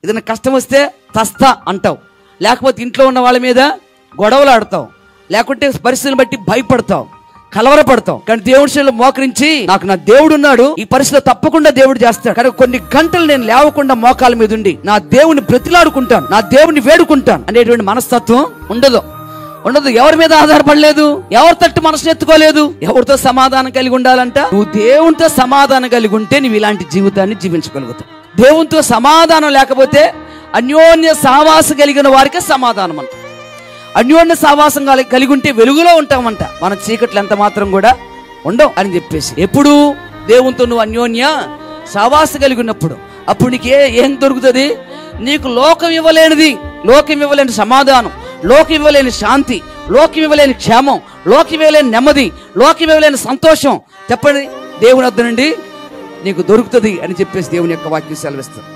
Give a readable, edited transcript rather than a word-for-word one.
ఏదైనా కష్టం వస్తే తస్తా అంటావు, లేకపోతే ఇంట్లో ఉన్న వాళ్ళ మీద గొడవలు ఆడతావు, లేకుంటే పరిస్థితులను బట్టి భయపడతావు, కలవరపడతావు. కానీ దేవుడి శైలిలో మోకరించి నాకు నా దేవుడు ఉన్నాడు, ఈ పరిస్థితిలో తప్పకుండా దేవుడు చేస్తాడు. కానీ కొన్ని గంటలు నేను లేవకుండా మోకాల మీద ఉండి నా దేవుని బ్రతిలాడుకుంటాను, నా దేవుని వేడుకుంటాను అనేటువంటి మనస్తత్వం ఉండదు. ఎవరి మీద ఆధారపడలేదు, ఎవరి తట్టు మనసును ఎత్తుకోలేదు. ఎవరితో సమాధానం కలిగి ఉండాలంట? నువ్వు దేవునితో సమాధానం కలిగి ఉంటే నువ్వు ఇలాంటి జీవితాన్ని జీవించగలుగుతావు. దేవునితో సమాధానం లేకపోతే అన్యోన్య సహవాసం కలిగిన వారికే సమాధానం అంట. అన్యోన్య సహవాసం కలిగి ఉంటే వెలుగులో ఉంటామంట, మన చీకట్లు ఎంత మాత్రం కూడా ఉండవు అని చెప్పేసి. ఎప్పుడు దేవునితో నువ్వు అన్యోన్య సహవాసం కలిగి ఉన్నప్పుడు అప్పుడు నీకు ఏం దొరుకుతుంది? నీకు లోకం ఇవ్వలేనిది, లోకం ఇవ్వలేని సమాధానం, లోకం ఇవ్వలేని శాంతి, లోకం ఇవ్వలేని క్షేమం, లోకం ఇవ్వలేని నెమ్మది, లోకం ఇవ్వలేని సంతోషం చెప్పండి దేవుని వద్ద నుండి నీకు దొరుకుతుంది అని చెప్పేసి దేవుని యొక్క వాక్యం సెలవిస్తుంది.